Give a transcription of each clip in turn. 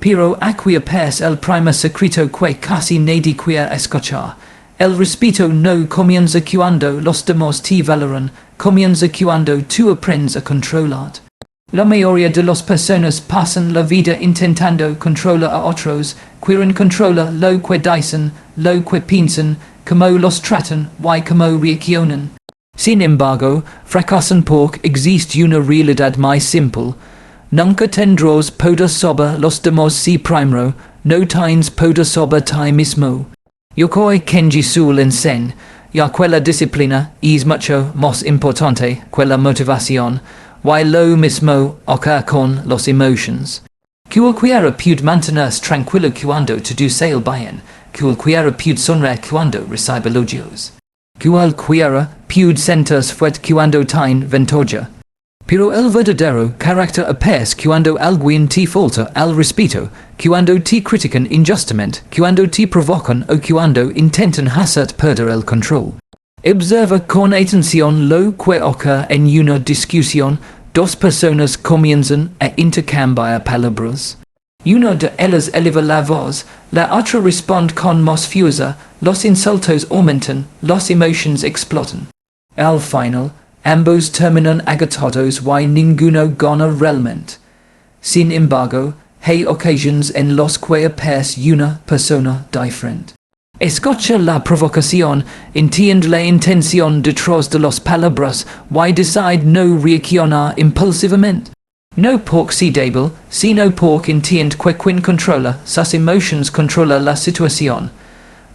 Pero aquia pers el prima secreto que casi nadie quiere escuchar. El respeto no comienza cuando los demás te valoran, comienza cuando tú aprendes a controlar. La mayoría de las personas pasan la vida intentando controlar a otros, quieren controlar lo que dicen, lo que piensan, cómo los tratan, y cómo reaccionan. Sin embargo, fracasan porque existe una realidad más simple. Nunca tendrás poder sobre los demás si primero no tienes poder sobre ti mismo. Yokoi Kenji sul en sen, ya quella disciplina es mucho más importante que la motivación, y lo mismo ocurre con los emotions. Cualquiera puede mantenerse tranquilo cuando todo sale bien, cualquiera puede sonreír cuando recibe elogios. Cualquiera puede sentirse fuerte cuando tiene ventaja. Pero el verdadero carácter aparece cuando alguien te falta al respeto, cuando te critican injustamente, cuando te provocan o cuando intentan hacerte perder el control. Observa con atención lo que ocurre en una discusión. Dos personas comienzan a intercambiar palabras. Una de ellas eleva la voz, la otra responde con más fuerza, los insultos aumentan, las emociones explotan. Al final, ambos terminan agotados y ninguno gana realmente. Sin embargo, hay ocasiones en las que aparece una persona diferente. Escucha la provocación, entiende la intención detrás de las palabras y decide no reaccionar impulsivamente. No porque sea débil, sino porque entiende que quien controla sus emociones controla la situación.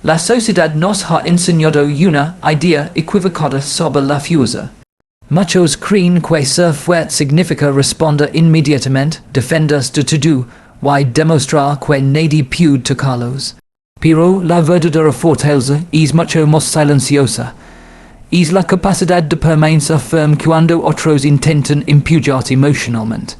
La sociedad nos ha enseñado una idea equivocada sobre la fuerza. Muchos creen que ser fuerte significa responder inmediatamente, defenderse de todo, y demostrar que nadie puede tocarlos. Pero la verdadera fortaleza es mucho más silenciosa. Es la capacidad de permanecer firme cuando otros intentan impujarte emocionalmente.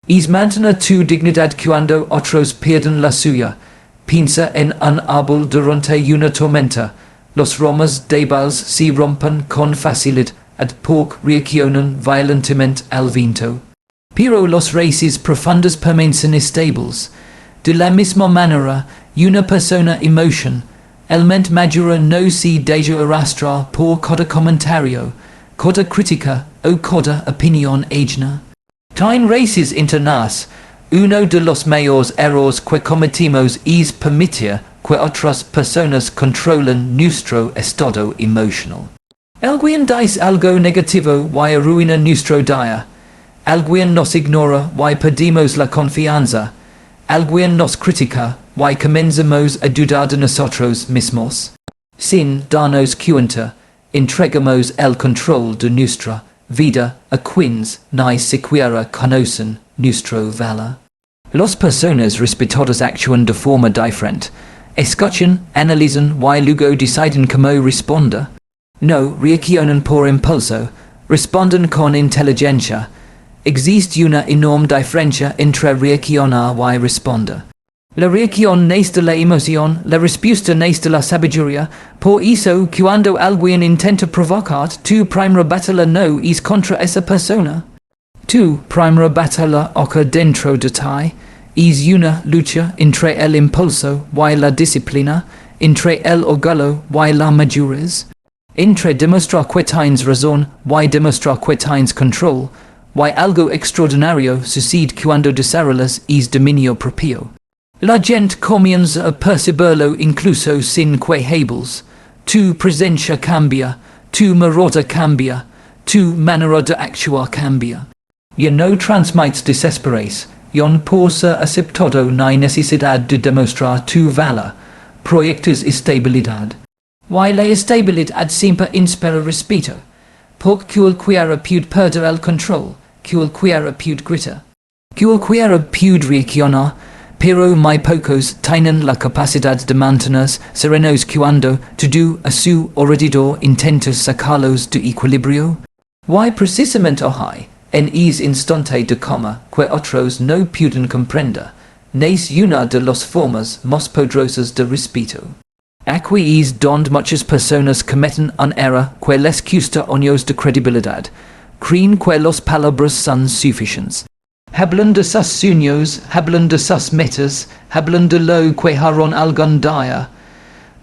Es mantener tu dignidad cuando otros pierden la suya. Piensa en un árbol durante una tormenta. Los ramas débiles se rompen con facilidad porque reaccionan violentamente al viento. Pero los raíces profundas permanecen estables. De la misma manera, una persona emoción, el mente madura no se deja arrastrar por cada comentario, cada crítica o cada opinión ajena. Tiene raíces internas. Uno de los mayores errores que cometimos es permitir que otras personas controlen nuestro estado emocional. Alguien dice algo negativo y arruina nuestro día. Alguien nos ignora y perdimos la confianza. Alguien nos critica y comenzamos a dudar de nosotros mismos. Sin darnos cuenta, entregamos el control de nuestra vida a quienes ni siquiera conocen nuestro valor. Las personas respetadas actúan de forma diferente. Escuchan, analizan y luego deciden cómo responder. No reaccionan por impulso, responden con inteligencia. Existe una enorme diferencia entre reaccionar y responder. La reacción nace de la emoción, la respuesta nace de la sabiduría. Por eso, cuando alguien intenta provocar, tu primera batalla no es contra esa persona. Tu primera batalla ocurre dentro de ti. Es una lucha entre el impulso y la disciplina, entre el orgullo y la madurez, entre demostrar que tienes razón y demostrar que tienes control. Y algo extraordinario sucede cuando desarrollas es dominio propio. La gente comienza a percibirlo incluso sin quejables. Tu presencia cambia, tu mirada cambia, tu manera de actuar cambia. Ya no transmites desesperes, ya por ser aceptado no hay necesidad de demostrar tu valor, proyectas estabilidad. Y la estabilidad siempre inspira respeto. Porque cualquiera puede perder el control, cualquiera puede gritar, cualquiera puede reaccionar, pero muy pocos tienen la capacidad de mantenerse serenos cuando todo a su alrededor intenta sacarlos de equilibrio. Y precisamente hoy, en ese instante de coma que otros no pueden comprender, nace una de las formas más poderosas de respeto. Aquí es donde muchas personas cometen un error que les cuesta años de credibilidad. Creen que las palabras son suficientes. Hablan de sus sueños, hablan de sus metas, hablan de lo que harán algún día.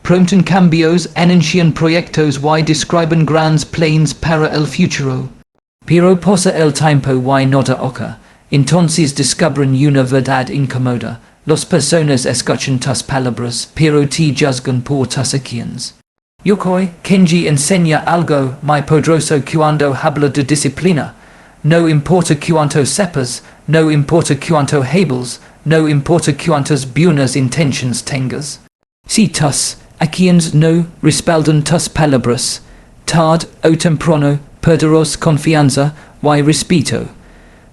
Prompten cambios, anuncian proyectos y describen grandes planes para el futuro. Pero pasa el tiempo y nada ocurre. Entonces descubren una verdad incómoda. Las personas escuchan tus palabras, pero te juzgan por tus acciones. Yokoi Kenji enseña algo muy poderoso cuando habla de disciplina. No importa cuánto sepas, no importa cuánto hables, no importa cuántas buenas intenciones tengas. Si tus acciones no respaldan tus palabras, tarde o temprano perderás confianza y respeto.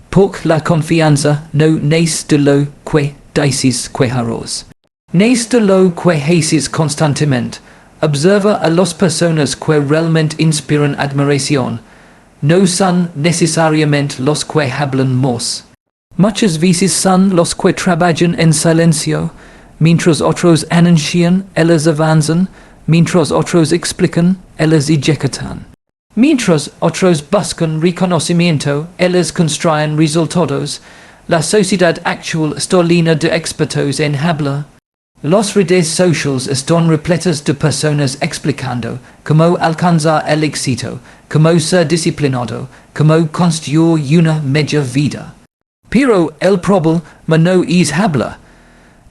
Porque la confianza no nace de lo que dices que harás. Nace de lo que haces constantemente. Observa a las personas que realmente inspiran admiración. No son necesariamente los que hablan más. Muchas veces son los que trabajan en silencio, mientras otros anuncian, ellos avanzan, mientras otros explican, ellos ejecutan. Mientras otros buscan reconocimiento, ellos construyen resultados. La sociedad actual está llena de expertos en hablar. Las redes sociales están repletas de personas explicando cómo alcanzar el éxito, cómo ser disciplinado, cómo construir una mejor vida. Pero el problema no es hablar.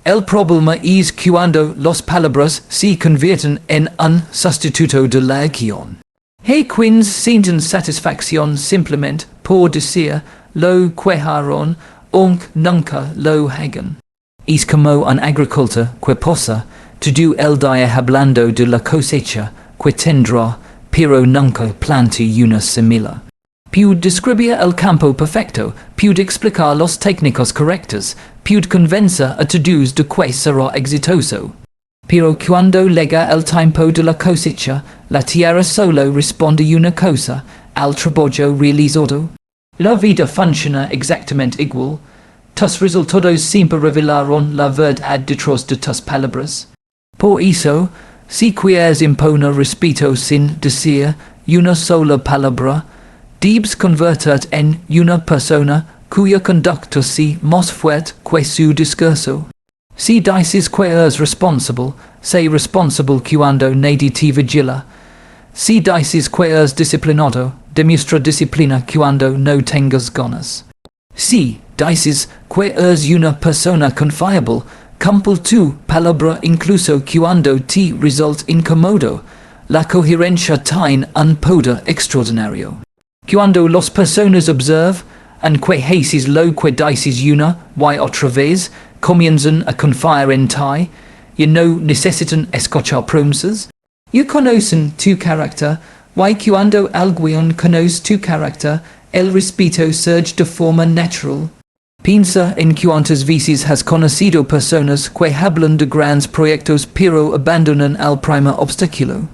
El problema es cuando las palabras se convierten en un sustituto de la acción. Hay quienes sienten satisfacción simplemente por decir lo que harán, aunque nunca lo hagan. Es como un agricultor que pasa todo el día hablando de la cosecha que tendrá, pero nunca planta una semilla. Puede describir el campo perfecto, puede explicar las técnicas correctas, puede convencer a todos de que será exitoso. Pero cuando llega el tiempo de la cosecha, la tierra solo responde una cosa, al trabajo realizado. La vida funciona exactamente igual. Tus resultados siempre revelarán la verdad detrás de tus palabras. Por eso, si quieres imponer respeto sin decir una sola palabra, debes convertirte en una persona cuya conducta sea más fuerte que su discurso. Si dices que eres responsable, sé responsable cuando nadie te vigila. Si dices que eres disciplinado, demuestra disciplina cuando no tengas ganas. Si dices que eres una persona confiable, cumple tu palabra incluso cuando te resulta incómodo. La coherencia tiene un poder extraordinario. Cuando las personas observan que haces lo que dices una y otra vez, comienzan a confiar en ti, y no necesitan escuchar promesas. Y conocen tu carácter, y cuando alguien conoce tu carácter, el respeto surge de forma natural. Piensa en cuántas veces has conocido personas que hablan de grandes proyectos pero abandonan al primer obstáculo.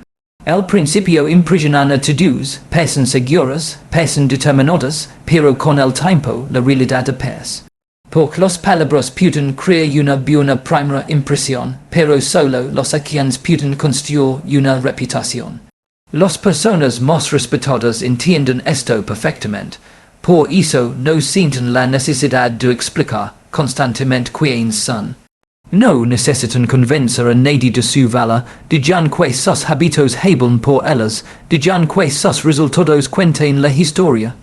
Al principio impresionan a todos, parecen seguras, parecen determinadas, pero con el tiempo la realidad aparece. Porque las palabras pueden crear una buena primera impresión, pero solo las acciones pueden construir una reputación. Las personas más respetadas entienden esto perfectamente. Por eso no sienten la necesidad de explicar constantemente quiénes son. No necesitan convencer a nadie de su valor, digan que sus hábitos hablan por ellos, digan que sus resultados cuenten la historia.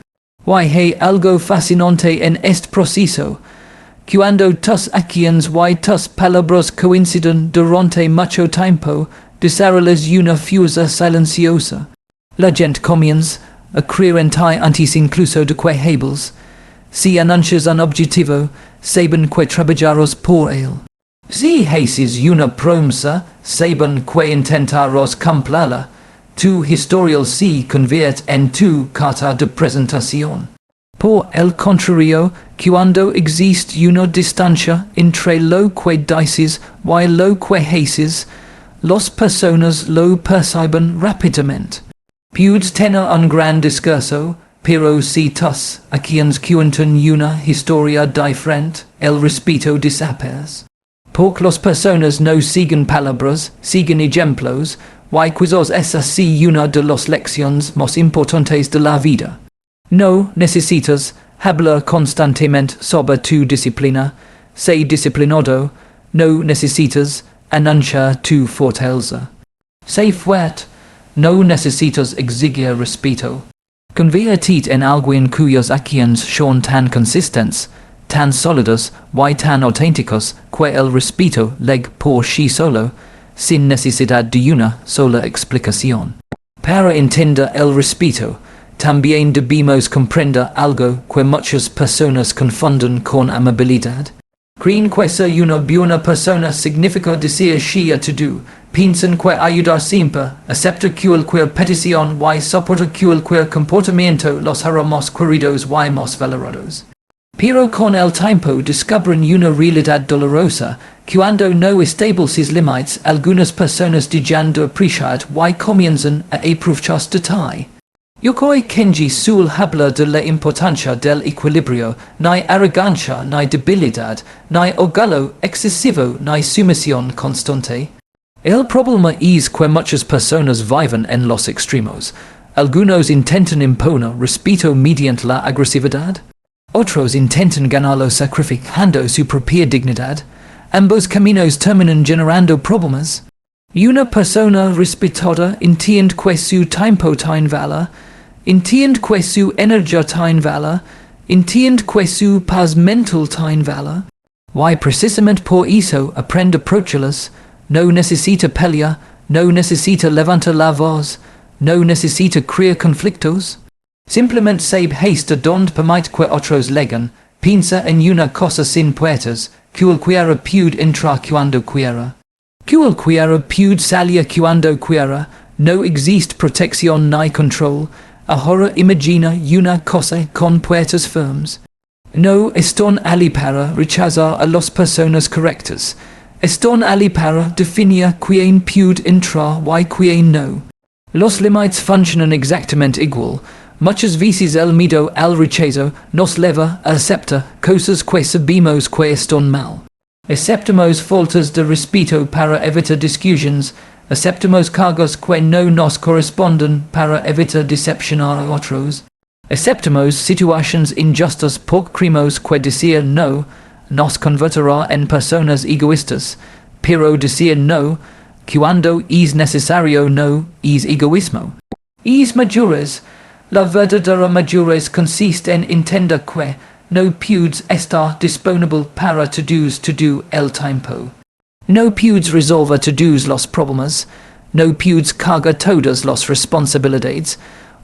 Y hay algo fascinante en este proceso. Cuando tus acciones y tus palabras coinciden durante mucho tiempo, desarrollas una fuerza silenciosa. La gente comienza a creer en ti antes incluso de que hables. Si anuncias un objetivo, saben que trabajarás por él. Si haces una promesa, saben que intentarás cumplirla. Tu historial se convierte en tu carta de presentación. Por el contrario, cuando existe una distancia entre lo que dices y lo que haces, las personas lo perciben rápidamente. Puedes tener un gran discurso, pero si tus acciones cuentan una historia diferente, el respeto desaparece. Porque las personas no siguen palabras, siguen ejemplos, y quizás esa sea una de las lecciones más importantes de la vida. No necesitas habla constantemente sobre tu disciplina, sei disciplinado, no necesitas anunciar tu fortaleza. Sei fuerte, no necesitas exigir respeto. Convertit en alguien cuyas acciones son tan consistentes, tan sólidas y tan auténticos que el respeto leg por sí solo, sin necesidad de una sola explicación. Para entender el respeto, también debemos comprender algo que muchas personas confunden con amabilidad. Creen que ser una buena persona significa decir sí a todo, piensan que ayudar siempre, aceptar cualquier petición y soportar cualquier comportamiento los hará más queridos y más valorados. Pero con el tiempo descubren una realidad dolorosa, cuando no establece sus límites, algunas personas dejan de apreciar y comienzan a aprovechar detalle. Yokoi Kenji suele hablar de la importancia del equilibrio, ni arrogancia ni debilidad, ni orgullo excesivo ni sumisión constante. El problema es que muchas personas viven en los extremos. Algunos intentan imponer respeto mediante la agresividad. Otros intentan ganarlo sacrificando su propia dignidad. Ambos caminos terminan generando problemas. Una persona respetada entiende que su tiempo tiene valor, entiende que su energía tiene valor, entiende que su paz mental tiene valor, y precisamente por eso aprende a aprovecharlas. No necesita pelear, no necesita levantar la voz, no necesita crear conflictos. Simplemente sabe hasta donde permite que otros legan, piensa en una cosa sin puertas, cualquiera puede entrar cuando quiera. Cualquiera puede salir cuando quiera, no existe protección ni control, ahora imagina una cosa con puertas firmes. No están allí para rechazar a las personas correctas. Están allí para definir quién puede entrar y quién no. Los límites funcionan exactamente igual. Muchas veces el miedo al rechazo nos lleva a aceptar cosas que sabemos que están mal. Aceptamos faltas de respeto para evitar discusiones. Aceptamos cargos que no nos corresponden para evitar decepcionar a otros. Aceptamos situaciones injustas porque creemos que decir no nos convertirá en personas egoístas, pero decir no, cuando es necesario no, es egoísmo. Es madurez. La verdadera madurez consiste en entender que no puedes estar disponible para todos todo el tiempo. No puedes resolver todos los problemas, no puedes cargar todas las responsabilidades,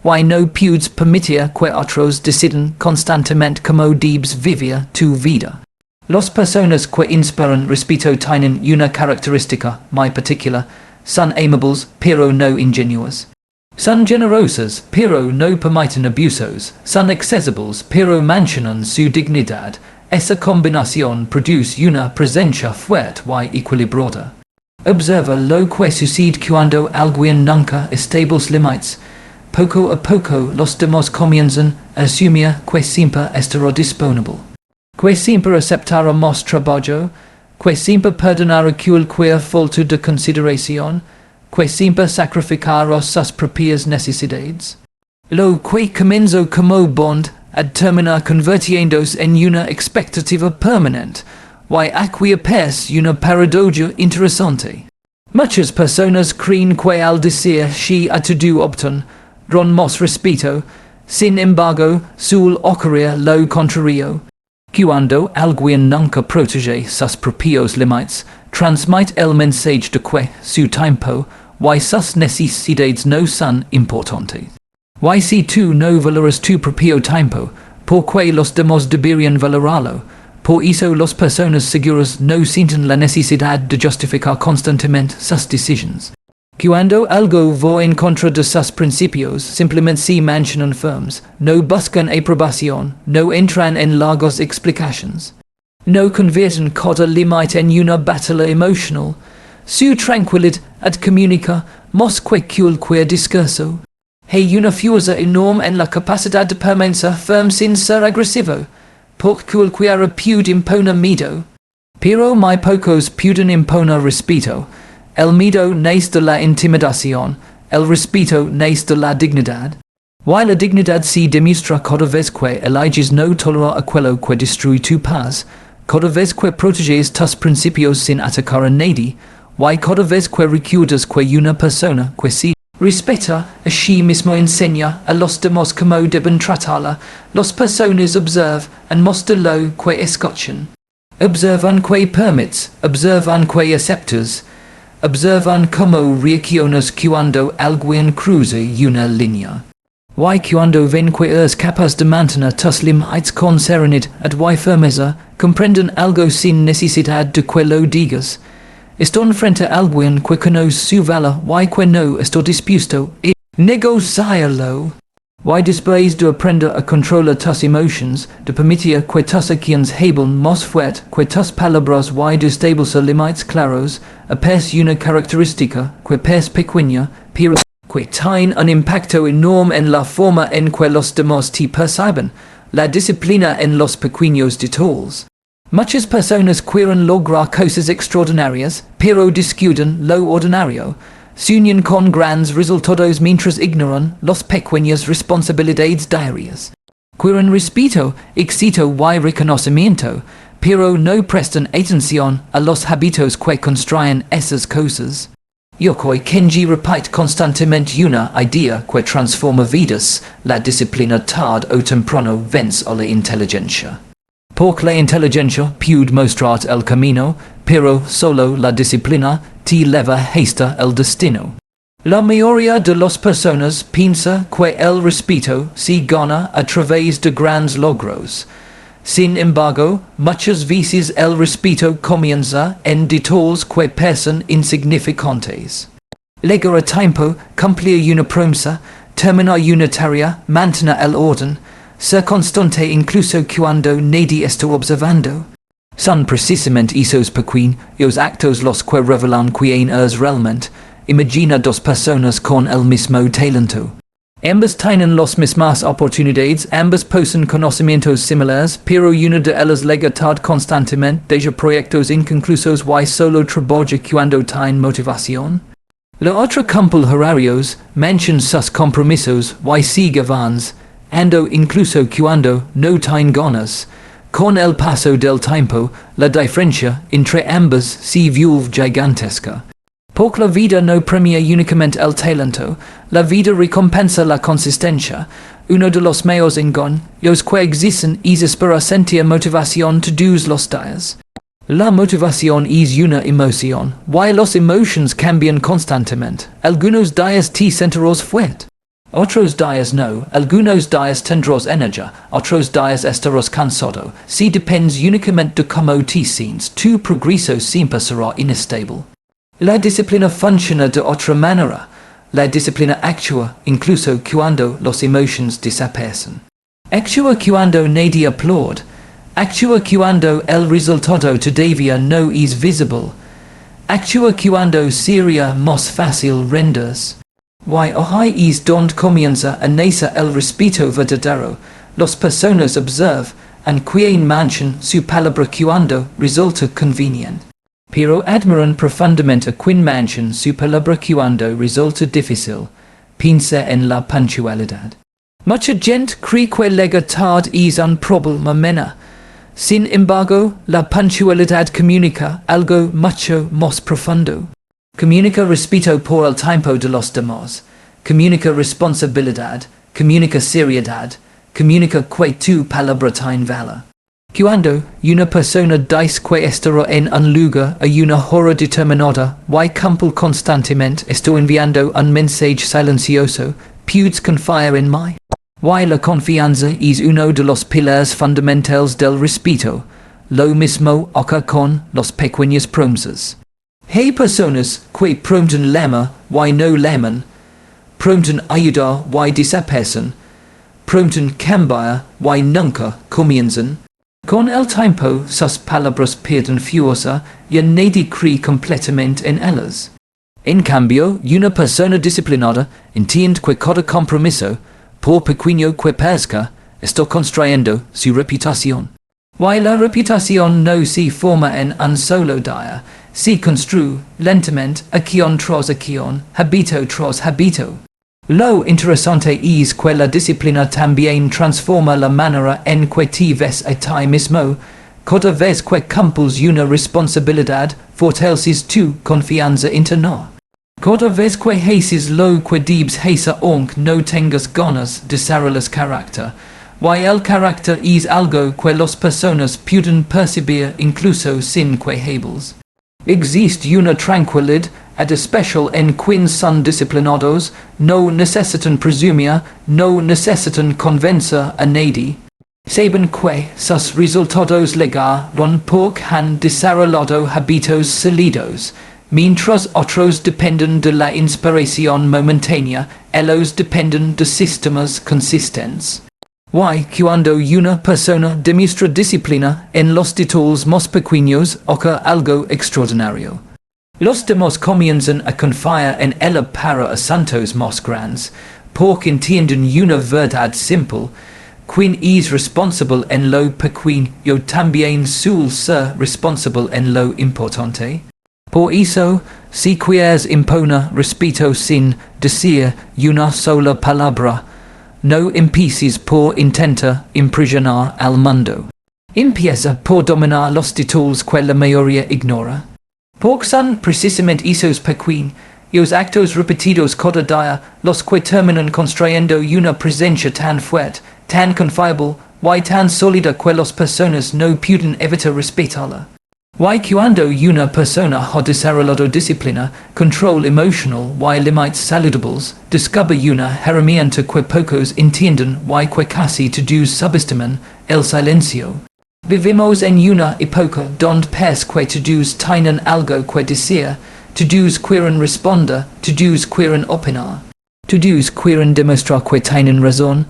y no puedes permitir que otros decidan constantemente cómo debes vivir tu vida. Las personas que inspiran respeto tienen una característica muy particular, son amables pero no ingenuas. Son generosas pero no permiten abusos, son accesibles pero mencionan su dignidad. Esa combinación produce una presencia fuerte y equilibrada. Observa lo que sucede cuando alguien nunca establece límites. Poco a poco los demás comienzan a asumir que siempre estará disponible, que siempre aceptará más trabajo, que siempre perdonará cualquier falta de consideración, que siempre sacrificará sus propias necesidades. Lo que comenzó como bond ad terminar convirtiéndose en una expectativa permanente, y aquí aparece una paradoja interesante. Muchas personas creen que al decir sí a todo obtén más respeto, sin embargo suele ocurrir lo contrario. Cuando alguien nunca protege sus propios límites, transmite el mensaje de que su tiempo y sus necesidades no son importantes. Y si tú no valoras tu propio tiempo, ¿por qué los demás deberían valorarlo? Por eso las personas seguras no sienten la necesidad de justificar constantemente sus decisiones. Cuando algo va en contra de sus principios, simplemente se mantienen firmes, no buscan aprobación, no entran en largas explicaciones. No convierten cada límite en una batalla emocional. Su tranquilidad comunica más que cualquier discurso. Hay una fuerza enorme en la capacidad de permanecer firme sin ser agresivo, porque cualquiera puede imponer miedo. Pero muy pocos pueden imponer respeto. El miedo nace de la intimidación, el respeto nace de la dignidad. Why la dignidad si demustra cada vez que eliges no tolerar aquello que destrui tu paz, cada vez que proteges tus principios sin atacar a nadie, why cada vez que recuerdas que una persona que si respeta a sí mismo enseña a los demás como deben tratarla, las personas observe and mostra lo que escuchan. Observan que permits, observan que aceptas, observan como reaccionas cuando alguien cruza una línea. Why cuando ven que eres capaz de mantener tus límites con serenidad y firmeza, comprenden algo sin necesidad de que lo digas. Están frente a alguien que conoce su valor y que no está dispuesto a negociarlo. Why después de aprender a controlar tus emotions, de permitir que tus acciones hablen más fuerte que tus palabras y de establecer límites claros, apes una característica que es pequeña, pero que tiene un impacto enorme en la forma en que los demás te perciben, la disciplina en los pequeños detalles. Muchas personas quieren lograr cosas extraordinarias, pero descuidan lo ordinario. Sueñan con grandes resultados mientras ignoran las pequeñas responsabilidades diarias. Quieren respeto, éxito y reconocimiento, pero no prestan atención a los hábitos que construyen esas cosas. Yokoi Kenji repite constantemente una idea que transforma vidas, la disciplina tarde o temprano vence a la inteligencia. Porque la inteligencia puede mostrarte el camino, pero solo la disciplina te lleva hasta el destino. La mayoría de las personas piensa que el respeto se gana a través de grandes logros. Sin embargo, muchas veces el respeto comienza en detalles que parecen insignificantes. Llegar a tiempo, cumplir una promesa, terminar una tarea, mantener el orden, ser constante incluso cuando nadie está observando. Son precisamente esos pequeños actos los que revelan quién es realmente. Imagina dos personas con el mismo talento. Ambas tienen las mismas oportunidades, ambas poseen conocimientos similares, pero una de ellas lega tarde constantemente de proyectos inconclusos y solo trabaja cuando tiene motivación. La otra cumple horarios, mantiene sus compromisos y sigue avance, ando incluso cuando no tiene ganas. Con el paso del tiempo, la diferencia entre ambas se vuelve gigantesca. Porque la vida no premia únicamente el talento, la vida recompensa la consistencia. Uno de los mayores engaños que existen es esperar sentir motivación todos los días. La motivación es una emoción, y las emociones cambian constantemente. Algunos días te sentirás fuerte. Otros días no, algunos días tendrás energía, otros días estarás cansado. Si dependes únicamente de cómo te sientes, tu progreso siempre será inestable. La disciplina funciona de otra manera. La disciplina actúa incluso cuando las emociones desaparecen. Actúa cuando nadie aplaude. Actúa cuando el resultado todavía no es visible. Actúa cuando sería más fácil rendirse. Y ahí es donde comienza a nacer el respeto verdadero. Las personas observan and quien manchan su palabra cuando resulta conveniente. Pero admiran profundamente a quien manchan su palabra cuando resulta difícil. Piensa en la puntualidad. Mucha gente cree que llegar tarde es un problema menor. Sin embargo, la puntualidad comunica algo mucho más profundo. Comunica respeto por el tiempo de los demás. Comunica responsabilidad. Comunica seriedad. Comunica que tu palabra tiene valor. Cuando una persona dice que estará en un lugar a una hora determinada y cumple constantemente está enviando un mensaje silencioso, puedes confiar en mí. Y la confianza es uno de los pilares fundamentales del respeto. Lo mismo ocurre con las pequeñas promesas. Hay personas que prometen lema y no leman, prometen ayudar y desaparecen, prometen cambiar y nunca comienzan. Con el tiempo sus palabras pierden fuerza y nadie cree completamente en ellas. En cambio, una persona disciplinada entiende que cada compromiso, por pequeño que parezca, está construyendo su reputación. Y la reputación no se forma en un solo día, se construye lentamente acción tras acción, hábito tras hábito. Lo interesante es que la disciplina también transforma la manera en que te ves a ti mismo, cada vez que cumples una responsabilidad, fortaleces tu confianza interna. Cada vez que haces lo que debes hacer aunque no tengas ganas, desarrollas carácter. Y el carácter es algo que las personas pueden percibir incluso sin que hables. Existe una tranquilidad, ad especial en quienes son disciplinados, no necesitan presumir, no necesitan convencer a nadie. Saben que sus resultados llegarán porque han desarrollado hábitos sólidos, mientras otros dependen de la inspiración momentánea, ellos dependen de sistemas consistentes. Y cuando una persona demuestra disciplina en los detalles más pequeños ocurre algo extraordinario. Los demás comienzan a confiar en ella para asuntos más grandes, porque entienden una verdad simple: quien es responsable en lo pequeño también suele ser responsable en lo importante. Por eso, si quieres imponer respeto sin decir una sola palabra, no empieces por intentar impresionar al mundo. Empieza por dominar los detalles que la mayoría ignora. Porque son precisamente esos pequeños actos repetidos cada día los que terminan construyendo una presencia tan fuerte, tan confiable, y tan sólida que las personas no pueden evitar respetarla. Y cuando una persona ha desarrollado disciplina, control emocional y límites saludables, descubre una herramienta que pocos entienden y que casi todos subestiman: el silencio. Vivimos en una época donde parece que todos tienen algo que decir, todos quieren responder, todos quieren opinar, todos quieren demostrar que tienen razón.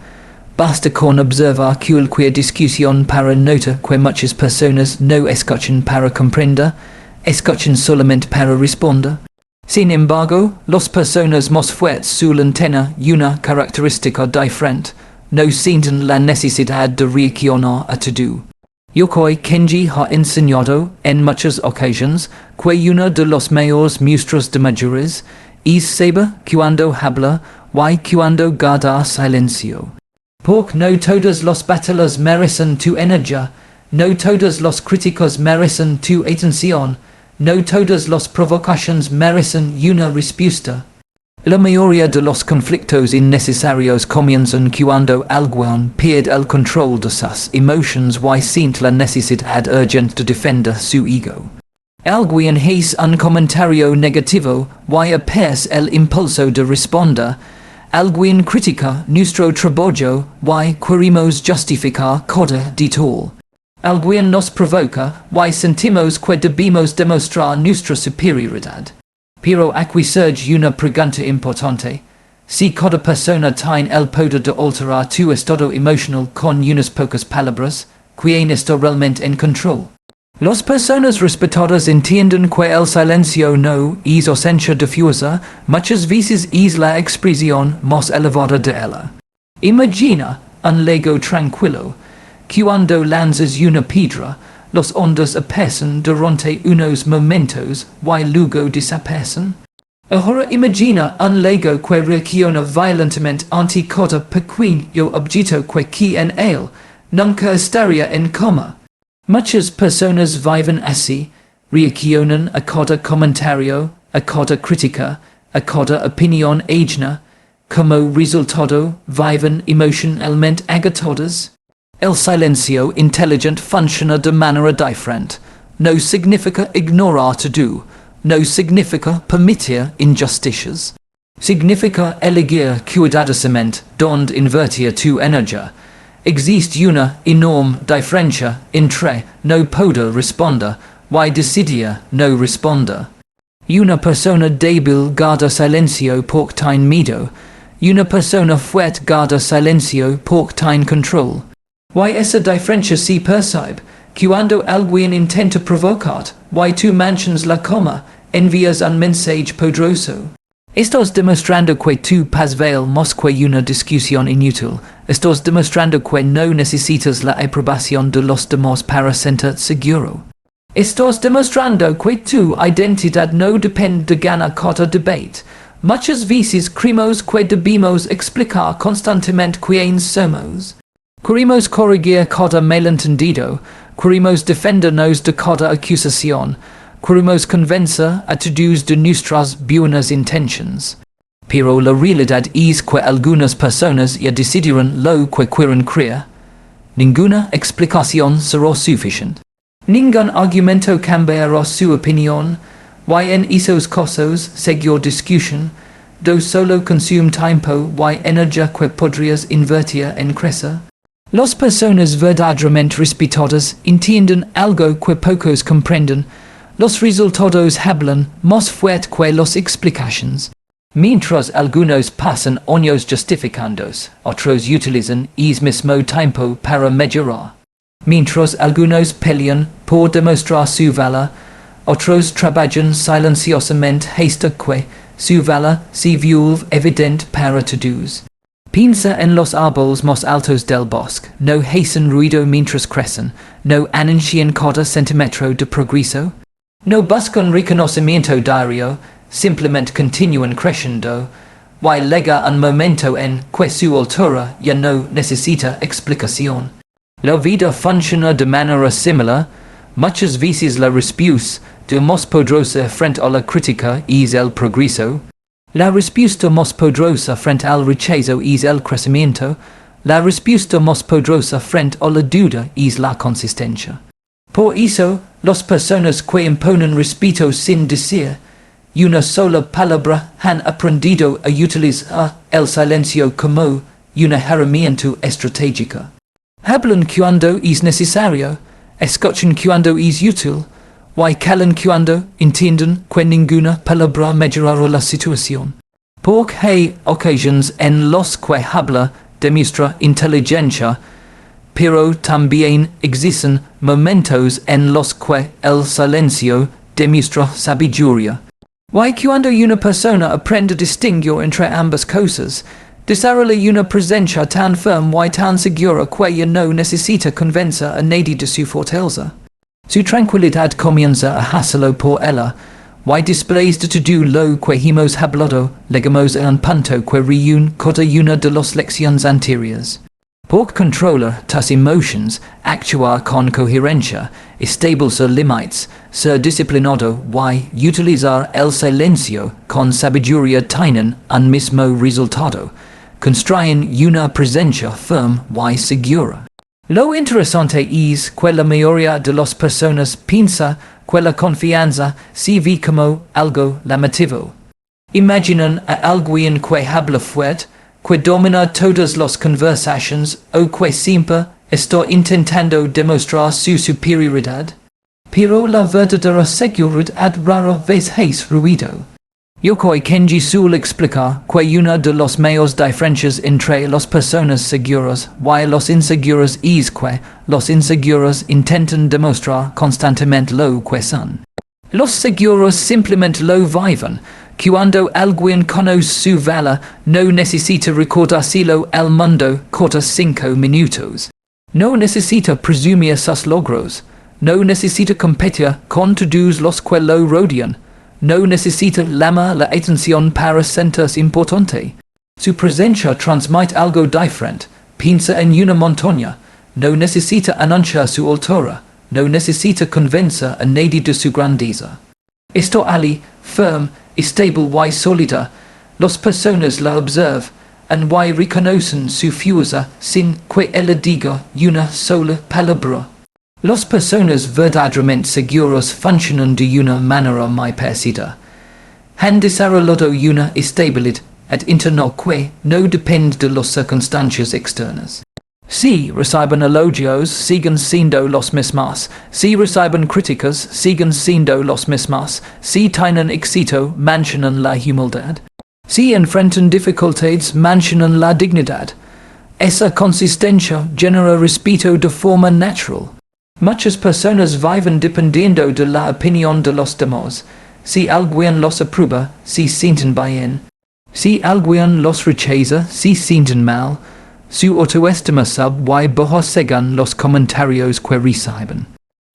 Basta con observar cualquier discusión para notar que muchas personas no escuchan para comprender, escuchan solamente para responder. Sin embargo, las personas más fuertes suelen tener una característica diferente: no sienten la necesidad de reaccionar a todo. Yokoi Kenji ha enseñado, en muchas ocasiones, que uno de los mayores muestras de madurez es saber cuando hablar y cuando guardar silencio. Porque no todas las batallas merecen tu energía, no todas las críticas merecen tu atención, no todas las provocaciones merecen una respuesta. La mayoría de los conflictos innecesarios comienzan cuando alguien pierde el control de sus emociones y siente la necesidad urgente de defender su ego. Alguien hace un comentario negativo y apenas el impulso de responder. Alguien critica nuestro trabajo y queremos justificar cada detalle. Alguien nos provoca y sentimos que debemos demostrar nuestra superioridad. Pero aquí surge una pregunta importante: si cada persona tiene el poder de alterar tu estado emocional con unas pocas palabras, ¿quién está realmente en control? Las personas respetadas entienden que el silencio no es ausencia difusa, muchas veces es la expresión más elevada de ella. Imagina un lago tranquilo. Cuando lanzas una piedra, las ondas aparecen durante unos momentos y luego desaparecen. Ahora imagina un lago que reacciona violentamente ante cada pequeño objeto que en él nunca estaría en coma. Muchas personas viven así, reaccionan a cada comentario, a cada crítica, a cada opinión ajena. Como resultado, viven emocionalmente agotadas. El silencio inteligente funciona de manera diferente. No significa ignorar todo. No significa permitir injusticias. Significa elegir cuidadosamente donde invertir tu energía. Existe una enorme diferencia entre no poder responder y decidir no responder. Una persona débil guarda silencio porque tiene miedo. Una persona fuerte guarda silencio porque tiene control. Y esa diferencia se percibe cuando alguien intenta provocar y tú manchas la coma, envías un mensaje poderoso. Estás demostrando que tu paz vale más que una discusión inútil. Estás demostrando que no necesitas la aprobación de los demás para sentirte seguro. Estás demostrando que tu identidad no depende de ganar cada debate, Muchas veces creemos que debemos explicar constantemente quiénes somos. Queremos corregir cada malentendido, queremos defendernos de cada acusación, queremos convencer a todos de nuestras buenas intenciones. Pero la realidad es que algunas personas ya decidieron lo que quieren creer. Ninguna explicación será suficiente. Ningún argumento cambiará su opinión. Y en esos casos, seguir discusión, do solo consume tiempo y energía que podrías invertir en crecer. Las personas verdaderamente respetadas entienden algo que pocos comprenden. Los resultados hablan más fuerte que las explicaciones. Mientras algunos pasan años justificándose, otros utilizan ese mismo tiempo para mejorar. Mientras algunos pelean por demostrar su valor, otros trabajan silenciosamente hasta que su valor se vuelve evidente para todos. Piensa en los árboles más altos del bosque, no hacen ruido mientras crecen, no anuncian cada centímetro de progreso, no buscan reconocimiento diario, simplemente continúan creciendo, y llega un momento en que su altura ya no necesita explicación. La vida funciona de manera similar. Muchas veces la respuesta más poderosa frente a la crítica es el progreso. La respuesta más poderosa frente al rechazo es el crecimiento. La respuesta más poderosa frente a la duda es la consistencia. Por eso, las personas que imponen respeto sin decir una sola palabra han aprendido a utilizar el silencio como una herramienta estratégica. Hablan cuando es necesario, escuchan cuando es útil, y callan cuando entienden que ninguna palabra mejorará la situación. Porque hay ocasiones en las que habla demuestra inteligencia, pero también existen momentos en los que el silencio demuestra sabiduría. Y cuando una persona aprende a distinguir entre ambas cosas, desarrolla una presencia tan firme y tan segura que ya no necesita convencer a nadie de su fortaleza. Su tranquilidad comienza a hacerlo por ella, y después de todo lo que hemos hablado, llegamos a un punto que reúne cada una de las lecciones anteriores. Por controlar tus emociones, actuar con coherencia, establecer límites, ser disciplinado y utilizar el silencio con sabiduría tienen un mismo resultado. Construyen una presencia firme y segura. Lo interesante es que la mayoría de las personas piensa que la confianza se ve como algo llamativo. Imaginan a alguien que habla fuerte, que domina todas las conversaciones o que siempre está intentando demostrar su superioridad. Pero la verdadera seguridad rara vez hace ruido. Yokoi Kenji suele explicar que una de las mayores diferencias entre las personas seguras y los inseguros es que los inseguros intentan demostrar constantemente lo que son. Los seguros simplemente lo viven. Cuando alguien conoce su valor, no necesita recordárselo al mundo cada 5 minutos. No necesita presumir sus logros. No necesita competir con todos los que lo rodean. No necesita llamar la atención para sentirse importante. Su presencia transmite algo diferente. Piensa en una montaña. No necesita anunciar su altura. No necesita convencer a nadie de su grandeza. Está allí, firme, estable y sólida. Las personas la observan y reconocen su fuerza sin que ella diga una sola palabra. Las personas verdaderamente seguras funcionan de una manera muy parecida. Han desarrollado una estabilidad interna que no depende de las circunstancias externas. Si reciben elogios, siguen siendo los mismos. Si reciben críticas, siguen siendo los mismos. Si tienen éxito, mantienen la humildad. Si enfrentan dificultades, mantienen la dignidad. Esa consistencia genera respeto de forma natural. Muchas personas viven dependiendo de la opinión de los demás. Si alguien los aprueba, se sienten bien. Si alguien los rechaza, se sienten mal. Su autoestima sube y baja según los comentarios que reciben.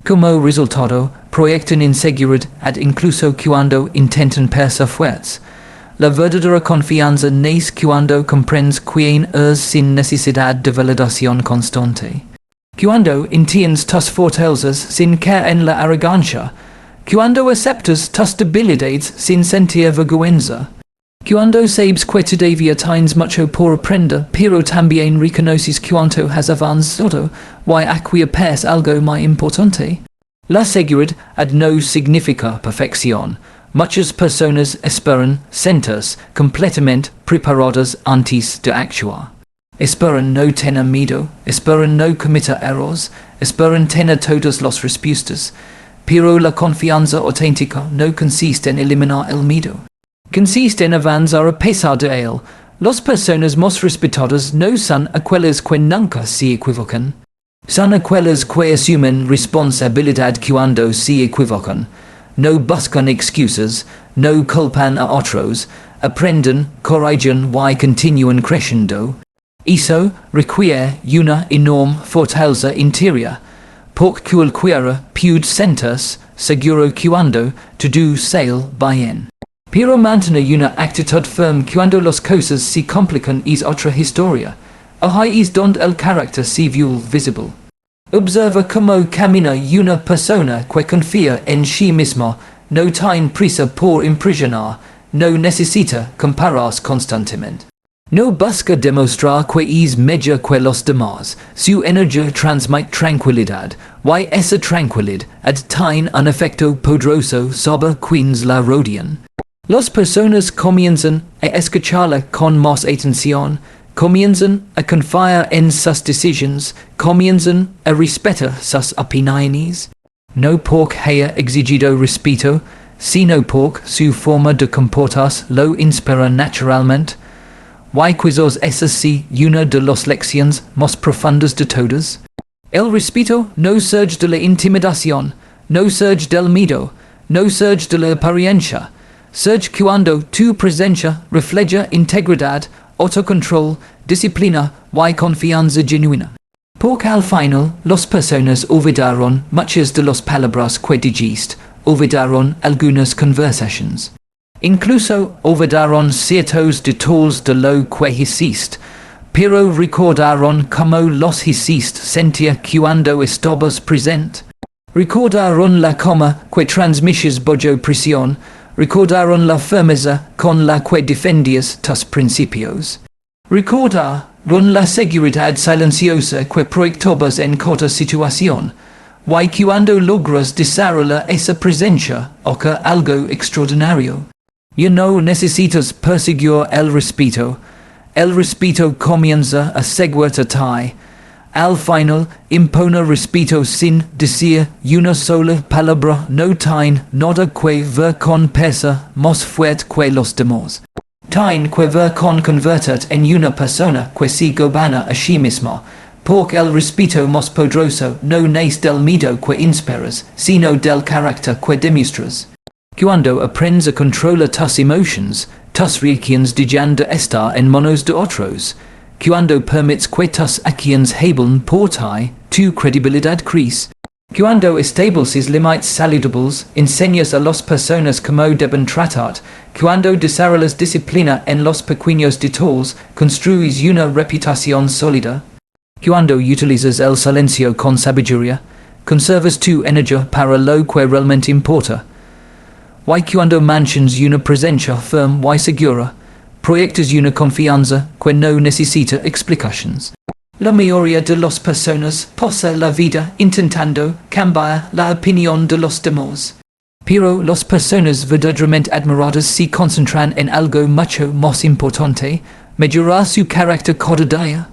Como resultado, proyectan inseguridad incluso cuando intentan parecer fuertes. la verdadera confianza nace cuando comprendes quién es sin necesidad de validación constante. Cuando entiendes tus fortalezas sin caer en la arrogancia. Cuando aceptas tus debilidades sin sentir vergüenza. Cuando sabes que todavía tienes mucho por aprender, pero también reconoces cuánto has avanzado, y acquieres algo más importante. La seguridad no significa perfección. Muchas personas esperan sentirse completamente preparadas antes de actuar. Esperan no tener miedo, esperan no cometer errores, esperan tener todas las respuestas. Pero la confianza auténtica no consiste en eliminar el miedo. Consiste en avanzar a pesar de él. Las personas más respetadas no son aquellas que nunca se equivocan. Son aquellas que asumen responsabilidad cuando se equivocan. No buscan excusas, no culpan a otros, aprenden, corrigen y continúan creciendo. Eso requiere una enorme fortaleza interior, porque cualquiera puede sentirse seguro cuando todo sale bien. Pero mantener una actitud firme cuando las cosas se complican es otra historia. Ahí es donde el carácter se vuelve visible. Observa cómo camina una persona que confía en sí misma, no tiene prisa por impresionar, no necesita compararse constantemente. No busca demostrar que es mejor que los demás, su energía transmite tranquilidad, y esa tranquilidad tiene un efecto poderoso sobre quienes la rodean. Las personas comienzan a escucharla con más atención, comienzan a confiar en sus decisiones, comienzan a respetar sus opiniones. No porque haya exigido respeto, sino porque su forma de comportarse lo inspira naturalmente. Y quizás esa sea una de las lecciones más profundas de todas. El respeto no surge de la intimidación, no surge del miedo, no surge de la apariencia. Surge cuando tu presencia refleja integridad, autocontrol, disciplina y confianza genuina. Porque al final, las personas olvidaron muchas de las palabras que dijiste, olvidaron algunas conversaciones. Incluso olvidaron ciertos detalles de lo que hiciste, pero recordaron cómo los hiciste sentir cuando estabas presente. Recordaron la coma que transmites bajo presión, recordaron la firmeza con la que defendías tus principios. Recordaron la seguridad silenciosa que proyectabas en cada situación. Y cuando logras desarrollar esa presencia, ocurre algo extraordinario. Ya no necesitas perseguir el respeto comienza a seguirte a ti. Al final, impone respeto sin decir una sola palabra, no tiene nada que ver con peso más fuerte que los demás. Tiene que ver con convertirte en una persona que se gobierna a sí misma, porque el respeto más poderoso no nace del miedo que inspiras, sino del carácter que demuestras. Cuando aprendes a controlar tus emociones, tus reacciones dejan de estar en manos de otros. Cuando permites que tus acciones hablen por ti, tu credibilidad crece. Cuando estableces límites saludables, enseñas a las personas cómo deben tratarte. Cuando desarrollas disciplina en los pequeños detalles, construyes una reputación sólida. Cuando utilizas el silencio con sabiduría, conservas tu energía para lo que realmente importa. Y cuando mantienes una presencia firme y segura, proyectas una confianza que no necesita explicaciones. La mayoría de las personas pasa la vida intentando cambiar la opinión de los demás. Pero las personas verdaderamente admiradas se concentran en algo mucho más importante, mejorar su carácter cada día.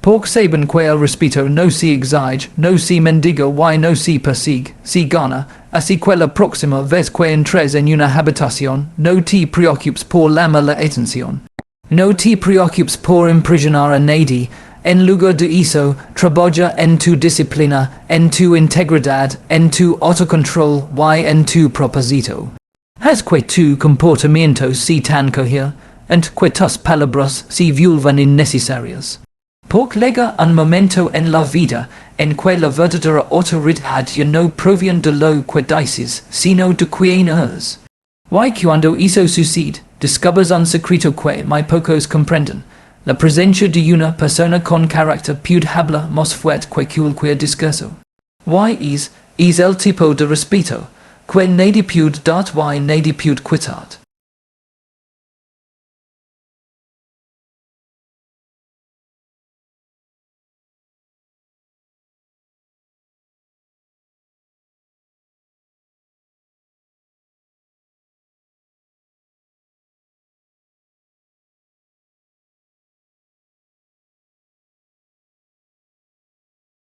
Porque saben que el respeto no se exige, no se mendiga y no se persigue, se gana, así que la próxima vez que entres en una habitación, no te preocupes por llamar la atención. No te preocupes por impresionar a nadie, en lugar de eso, trabaja en tu disciplina, en tu integridad, en tu autocontrol y en tu propósito. Haz que tu comportamiento se tan coherente, que tus palabras se vuelvan innecesarias. Porque llega un momento en la vida en que la verdadera autoridad ya no proviene de lo que dices, sino de quien eres. Y cuando eso sucede, discovers un secreto que muy pocos comprenden. La presencia de una persona con carácter puede hablar más fuerte que cualquier discurso. Y es el tipo de respeto que nadie puede dar y nadie puede quitar.